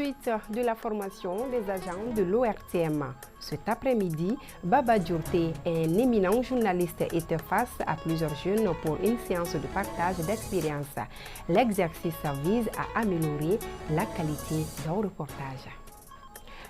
Poursuite de la formation des agents de l'ORTM. Cet après-midi, Baba Djourté, un éminent journaliste, était face à plusieurs jeunes pour une séance de partage d'expérience. L'exercice vise à améliorer la qualité d'un reportage.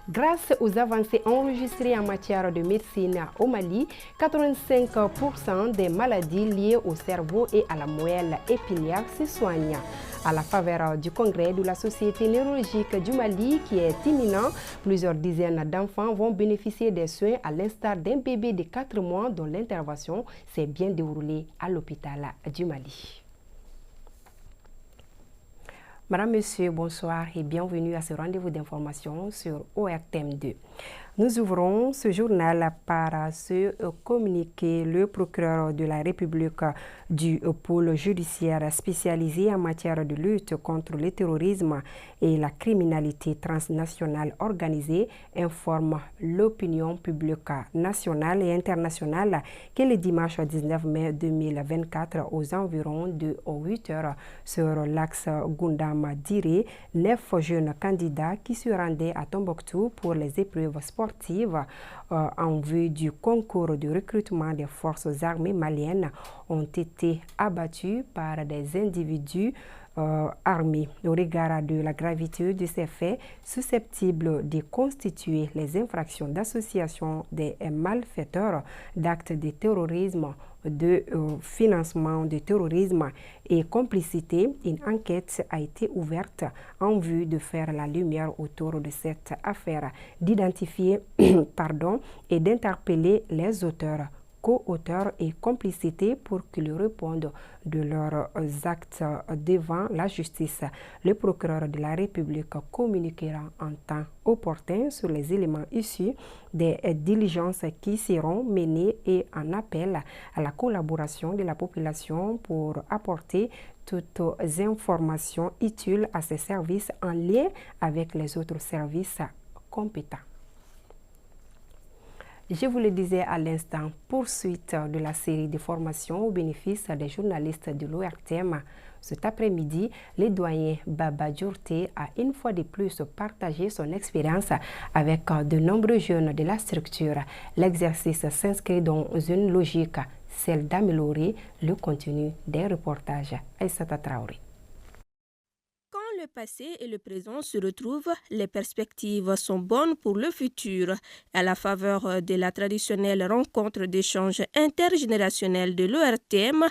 Grâce aux avancées enregistrées en matière de médecine au Mali, 85% des maladies liées au cerveau et à la moelle épinière se soignent. À la faveur du congrès de la Société neurologique du Mali qui est imminent, plusieurs dizaines d'enfants vont bénéficier des soins à l'instar d'un bébé de 4 mois dont l'intervention s'est bien déroulée à l'hôpital du Mali. Madame, Monsieur, bonsoir et bienvenue à ce rendez-vous d'information sur ORTM 2. Nous ouvrons ce journal par ce communiqué. Le procureur de la République du pôle judiciaire spécialisé en matière de lutte contre le terrorisme et la criminalité transnationale organisée informe l'opinion publique nationale et internationale que le dimanche 19 mai 2024 aux environs de 8 heures sur l'axe Goundama-Diré, 9 jeunes candidats qui se rendaient à Tombouctou pour les épreuves sportives en vue du concours de recrutement des forces armées maliennes ont été abattus par des individus armés. Au regard de la gravité de ces faits susceptibles de constituer les infractions d'association des malfaiteurs d'actes de terrorisme, de financement de terrorisme et complicité, une enquête a été ouverte en vue de faire la lumière autour de cette affaire, d'identifier et d'interpeller les auteurs, co-auteurs et complicités pour qu'ils répondent de leurs actes devant la justice. Le procureur de la République communiquera en temps opportun sur les éléments issus des diligences qui seront menées et en appel à la collaboration de la population pour apporter toutes informations utiles à ces services en lien avec les autres services compétents. Je vous le disais à l'instant, poursuite de la série de formations au bénéfice des journalistes de l'ORTM. Cet après-midi, le doyen Baba Djourté a une fois de plus partagé son expérience avec de nombreux jeunes de la structure. L'exercice s'inscrit dans une logique, celle d'améliorer le contenu des reportages. Aïssata Traoré. Le passé et le présent se retrouvent, les perspectives sont bonnes pour le futur. À la faveur de la traditionnelle rencontre d'échange intergénérationnel de l'ORTM,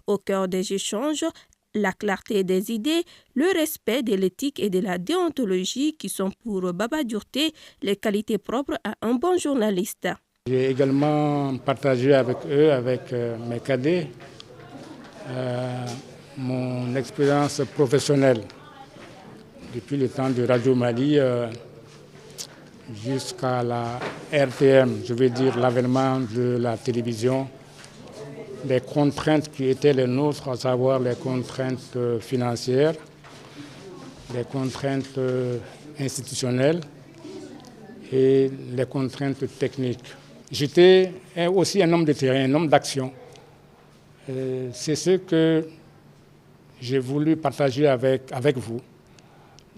au cœur des échanges, la clarté des idées, le respect de l'éthique et de la déontologie qui sont pour Baba Djourté les qualités propres à un bon journaliste. J'ai également partagé avec eux, avec mes cadets, mon expérience professionnelle. Depuis le temps de Radio Mali jusqu'à la RTM, je veux dire l'avènement de la télévision, les contraintes qui étaient les nôtres, à savoir les contraintes financières, les contraintes institutionnelles et les contraintes techniques. J'étais aussi un homme de terrain, un homme d'action. C'est ce que j'ai voulu partager avec vous.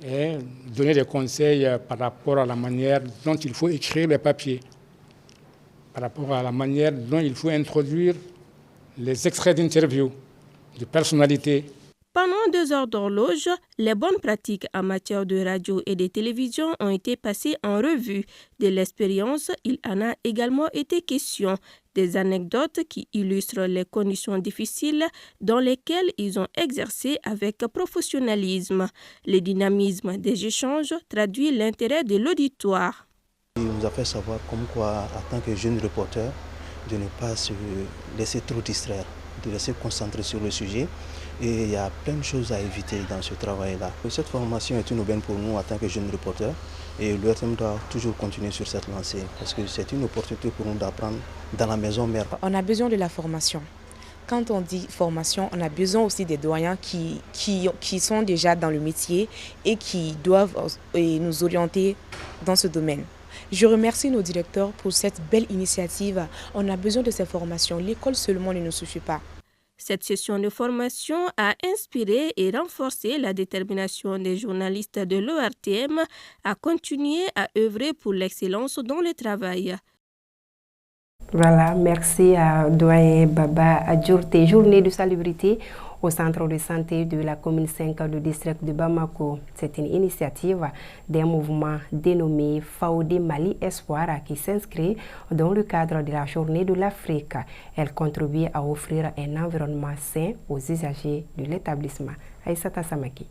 Et donner des conseils par rapport à la manière dont il faut écrire les papiers, par rapport à la manière dont il faut introduire les extraits d'interviews de personnalités. Pendant 2 heures d'horloge, les bonnes pratiques en matière de radio et de télévision ont été passées en revue. De l'expérience, il en a également été question. Des anecdotes qui illustrent les conditions difficiles dans lesquelles ils ont exercé avec professionnalisme. Le dynamisme des échanges traduit l'intérêt de l'auditoire. Il nous a fait savoir comme quoi, en tant que jeune reporter, de ne pas se laisser trop distraire, de rester concentré sur le sujet. Et il y a plein de choses à éviter dans ce travail-là. Cette formation est une aubaine pour nous en tant que jeunes reporters et l'ORTM doit toujours continuer sur cette lancée parce que c'est une opportunité pour nous d'apprendre dans la maison mère. On a besoin de la formation. Quand on dit formation, on a besoin aussi des doyens qui sont déjà dans le métier et qui doivent nous orienter dans ce domaine. Je remercie nos directeurs pour cette belle initiative. On a besoin de ces formations. L'école seulement ne nous suffit pas. Cette session de formation a inspiré et renforcé la détermination des journalistes de l'ORTM à continuer à œuvrer pour l'excellence dans le travail. Voilà, merci à Doyen Baba Adjourté. Journée de salubrité au centre de santé de la commune 5 du district de Bamako. C'est une initiative d'un mouvement dénommé Fawde Mali Espoir qui s'inscrit dans le cadre de la journée de l'Afrique. Elle contribue à offrir un environnement sain aux usagers de l'établissement. Aïssata Samaki.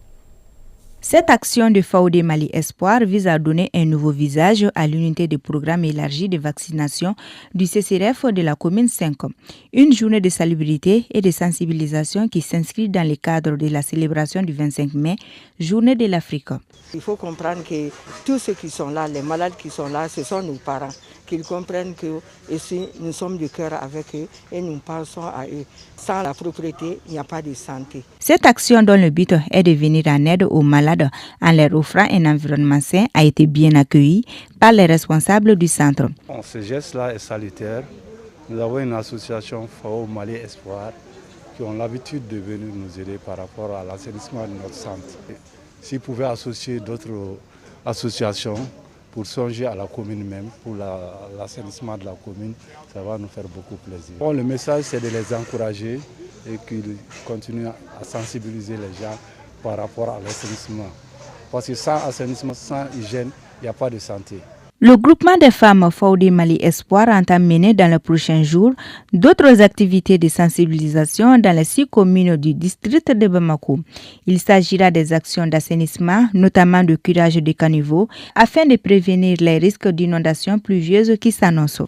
Cette action de Fawde Mali Espoir vise à donner un nouveau visage à l'unité de programme élargi de vaccination du CCRF de la commune 5. Une journée de salubrité et de sensibilisation qui s'inscrit dans le cadre de la célébration du 25 mai, journée de l'Afrique. Il faut comprendre que tous ceux qui sont là, les malades qui sont là, ce sont nos parents. Qu'ils comprennent que ici, nous sommes du cœur avec eux et nous pensons à eux. Sans la propriété, il n'y a pas de santé. Cette action dont le but est de venir en aide aux malades en leur offrant un environnement sain a été bien accueillie par les responsables du centre. Ce geste-là est salutaire. Nous avons une association Fawde Mali Espoir qui ont l'habitude de venir nous aider par rapport à l'assainissement de notre centre. S'ils pouvaient associer d'autres associations pour songer à la commune même, pour l'assainissement de la commune, ça va nous faire beaucoup plaisir. Bon, le message, c'est de les encourager et qu'ils continuent à sensibiliser les gens par rapport à l'assainissement. Parce que sans assainissement, sans hygiène, il n'y a pas de santé. Le groupement des femmes Fawde Mali Espoir entend mener dans les prochains jours d'autres activités de sensibilisation dans les 6 communes du district de Bamako. Il s'agira des actions d'assainissement, notamment de curage des caniveaux, afin de prévenir les risques d'inondations pluvieuses qui s'annoncent.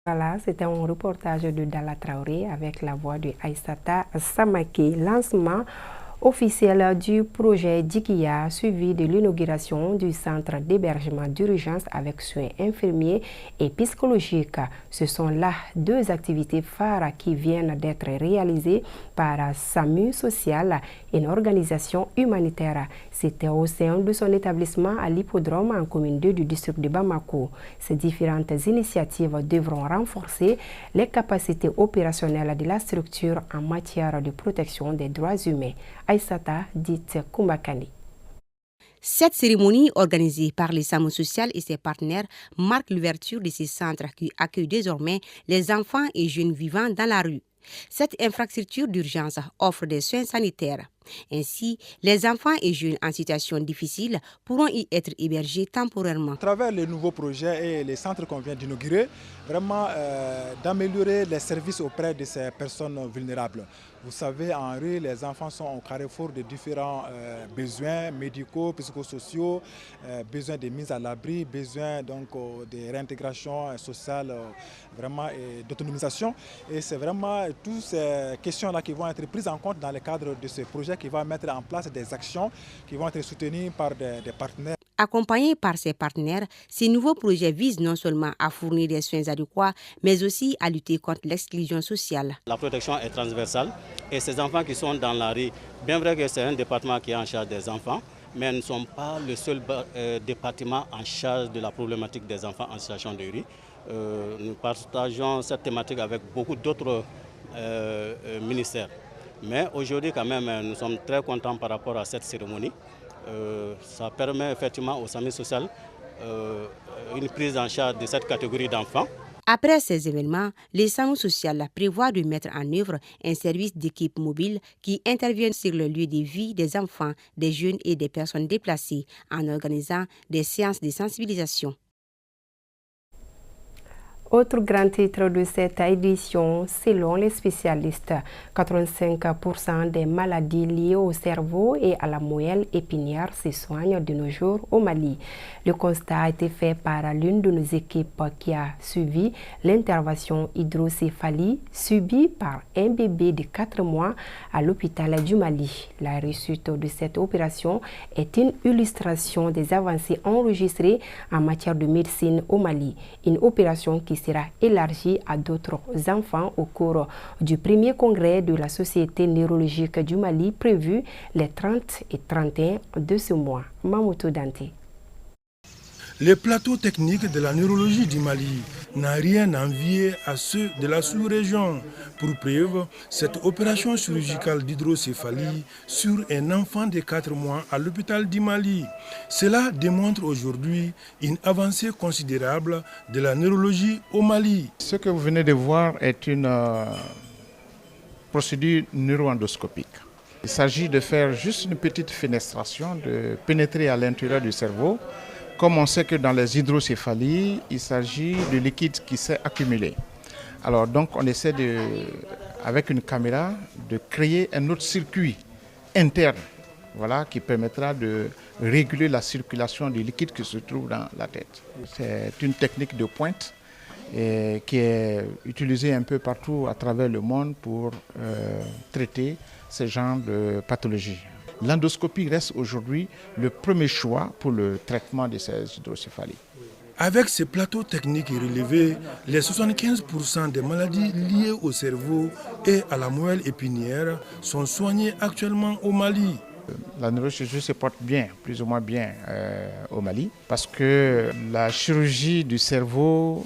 Voilà, c'était un reportage de Dala Traoré avec la voix de Aïssata Samaki. Lancement officiel du projet Dikia, suivi de l'inauguration du centre d'hébergement d'urgence avec soins infirmiers et psychologiques. Ce sont là 2 activités phares qui viennent d'être réalisées par SAMU Social, une organisation humanitaire. C'était au sein de son établissement à l'hippodrome en commune 2 du district de Bamako. Ces différentes initiatives devront renforcer les capacités opérationnelles de la structure en matière de protection des droits humains. Aïssata dit Kumbakani. Cette cérémonie, organisée par les SAMU Social et ses partenaires, marque l'ouverture de ces centres qui accueillent désormais les enfants et jeunes vivant dans la rue. Cette infrastructure d'urgence offre des soins sanitaires. Ainsi, les enfants et jeunes en situation difficile pourront y être hébergés temporairement. À travers les nouveaux projets et les centres qu'on vient d'inaugurer, vraiment d'améliorer les services auprès de ces personnes vulnérables. Vous savez, en rue, les enfants sont au carrefour de différents besoins médicaux, psychosociaux, besoins de mise à l'abri, besoins donc de réintégration sociale, vraiment et d'autonomisation. Et c'est vraiment toutes ces questions-là qui vont être prises en compte dans le cadre de ce projet qui va mettre en place des actions qui vont être soutenues par des partenaires. Accompagnés par ses partenaires, ces nouveaux projets visent non seulement à fournir des soins adéquats, mais aussi à lutter contre l'exclusion sociale. La protection est transversale et ces enfants qui sont dans la rue, bien vrai que c'est un département qui est en charge des enfants, mais nous ne sommes pas le seul département en charge de la problématique des enfants en situation de rue. Nous partageons cette thématique avec beaucoup d'autres ministères. Mais aujourd'hui, quand même, nous sommes très contents par rapport à cette cérémonie. Ça permet effectivement au SAMU Social une prise en charge de cette catégorie d'enfants. Après ces événements, les SAMU Social prévoient de mettre en œuvre un service d'équipe mobile qui intervient sur le lieu de vie des enfants, des jeunes et des personnes déplacées en organisant des séances de sensibilisation. Autre grand titre de cette édition, selon les spécialistes, 85% des maladies liées au cerveau et à la moelle épinière se soignent de nos jours au Mali. Le constat a été fait par l'une de nos équipes qui a suivi l'intervention hydrocéphalie subie par un bébé de 4 mois à l'hôpital du Mali. La réussite de cette opération est une illustration des avancées enregistrées en matière de médecine au Mali. Une opération qui sera élargie à d'autres enfants au cours du premier congrès de la Société neurologique du Mali prévu les 30 et 31 de ce mois. Mamoutou Dante. Les plateaux techniques de la neurologie du Mali n'ont rien à envier à ceux de la sous-région. Pour preuve, cette opération chirurgicale d'hydrocéphalie sur un enfant de 4 mois à l'hôpital du Mali. Cela démontre aujourd'hui une avancée considérable de la neurologie au Mali. Ce que vous venez de voir est une procédure neuroendoscopique. Il s'agit de faire juste une petite fenestration, de pénétrer à l'intérieur du cerveau. Comme on sait que dans les hydrocéphalies, il s'agit de liquide qui s'est accumulé. Alors donc on essaie avec une caméra de créer un autre circuit interne, voilà, qui permettra de réguler la circulation du liquide qui se trouve dans la tête. C'est une technique de pointe et qui est utilisée un peu partout à travers le monde pour traiter ce genre de pathologie. L'endoscopie reste aujourd'hui le premier choix pour le traitement de ces hydrocéphalies. Avec ces plateaux techniques relevés, les 75% des maladies liées au cerveau et à la moelle épinière sont soignées actuellement au Mali. La neurochirurgie se porte bien, plus ou moins bien au Mali, parce que la chirurgie du cerveau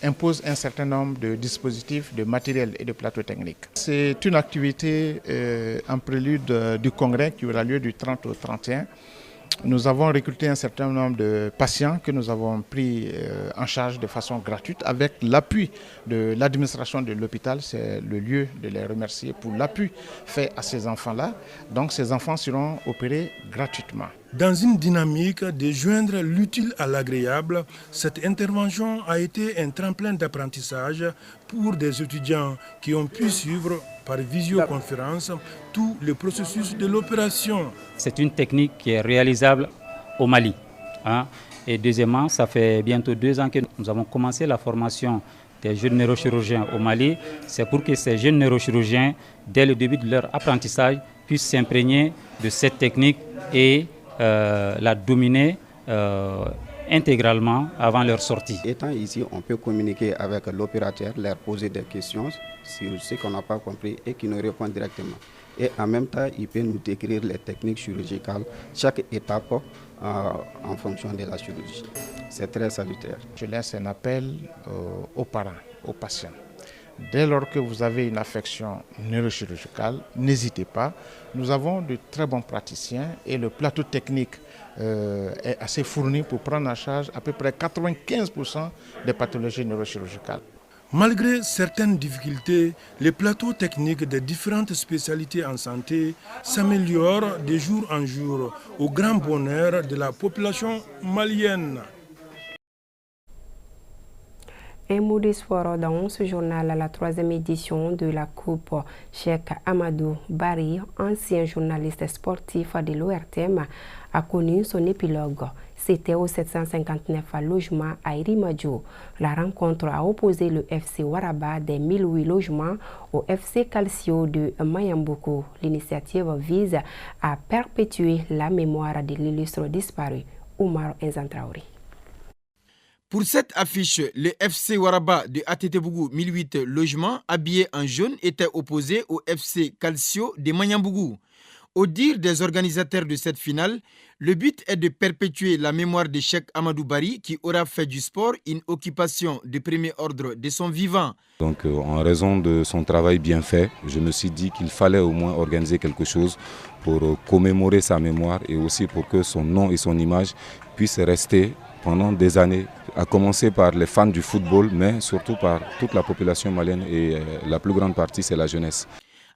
impose un certain nombre de dispositifs, de matériel et de plateaux techniques. C'est une activité en prélude du congrès qui aura lieu du 30 au 31. Nous avons recruté un certain nombre de patients que nous avons pris en charge de façon gratuite avec l'appui de l'administration de l'hôpital. C'est le lieu de les remercier pour l'appui fait à ces enfants-là. Donc ces enfants seront opérés gratuitement. Dans une dynamique de joindre l'utile à l'agréable, cette intervention a été un tremplin d'apprentissage pour des étudiants qui ont pu suivre par visioconférence tout le processus de l'opération. C'est une technique qui est réalisable au Mali. Et deuxièmement, ça fait bientôt 2 ans que nous avons commencé la formation des jeunes neurochirurgiens au Mali. C'est pour que ces jeunes neurochirurgiens, dès le début de leur apprentissage, puissent s'imprégner de cette technique et la dominer intégralement avant leur sortie. Étant ici, on peut communiquer avec l'opérateur, leur poser des questions sur ce qu'on n'a pas compris et qui nous répond directement. Et en même temps, il peut nous décrire les techniques chirurgicales, chaque étape en fonction de la chirurgie. C'est très salutaire. Je laisse un appel aux parents, aux patients. Dès lors que vous avez une affection neurochirurgicale, n'hésitez pas. Nous avons de très bons praticiens et le plateau technique est assez fourni pour prendre en charge à peu près 95% des pathologies neurochirurgicales. Malgré certaines difficultés, les plateaux techniques des différentes spécialités en santé s'améliorent de jour en jour au grand bonheur de la population malienne. Un mot d'espoir dans ce journal à la 3e édition de la Coupe Cheikh Amadou Bari, ancien journaliste sportif de l'ORTM, a connu son épilogue. C'était au 759 logement à Irimadjo. La rencontre a opposé le FC Waraba des 1008 logements au FC Calcio de Mayamboukou. L'initiative vise à perpétuer la mémoire de l'illustre disparu, Oumar Nzantraouri. Pour cette affiche, le FC Waraba de Atetebougou 1008 logements habillés en jaune était opposé au FC Calcio de Mayambougou. Au dire des organisateurs de cette finale, le but est de perpétuer la mémoire de Cheikh Amadou Bari qui aura fait du sport une occupation de premier ordre de son vivant. Donc en raison de son travail bien fait, je me suis dit qu'il fallait au moins organiser quelque chose pour commémorer sa mémoire et aussi pour que son nom et son image puissent rester pendant des années, à commencer par les fans du football, mais surtout par toute la population malienne et la plus grande partie, c'est la jeunesse.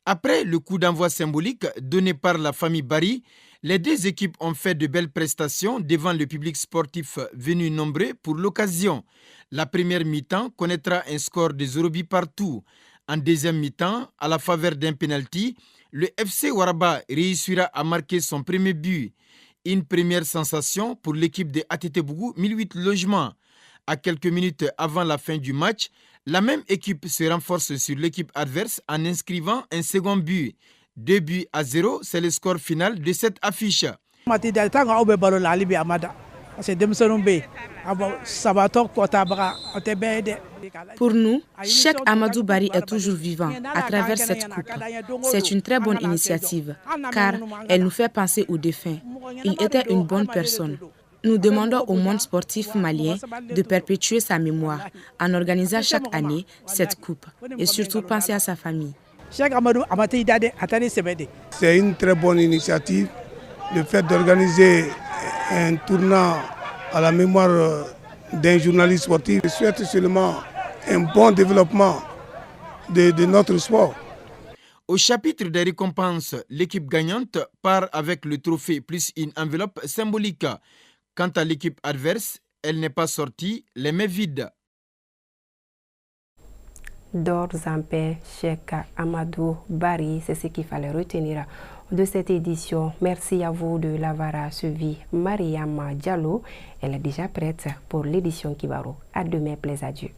Après le coup d'envoi symbolique donné par la famille Bari, les deux équipes ont fait de belles prestations devant le public sportif venu nombreux pour l'occasion. La première mi-temps connaîtra un score de 0 partout. En deuxième mi-temps, à la faveur d'un penalty, le FC Waraba réussira à marquer son premier but. Une première sensation pour l'équipe de Atetebougou 1008 logements. À quelques minutes avant la fin du match, la même équipe se renforce sur l'équipe adverse en inscrivant un second but. 2-0, c'est le score final de cette affiche. Pour nous, Cheikh Amadou Bari est toujours vivant à travers cette coupe. C'est une très bonne initiative car elle nous fait penser aux défunts. Il était une bonne personne. Nous demandons au monde sportif malien de perpétuer sa mémoire en organisant chaque année cette coupe et surtout penser à sa famille. C'est une très bonne initiative, le fait d'organiser un tournoi à la mémoire d'un journaliste sportif. Je souhaite seulement un bon développement de notre sport. Au chapitre des récompenses, l'équipe gagnante part avec le trophée plus une enveloppe symbolique. Quant à l'équipe adverse, elle n'est pas sortie les mains vides. Dors en paix, Cheikh Amadou Bari, c'est ce qu'il fallait retenir de cette édition. Merci à vous de l'avoir suivi. Mariama Diallo, elle est déjà prête pour l'édition Kibaro. À demain, plaise à Dieu.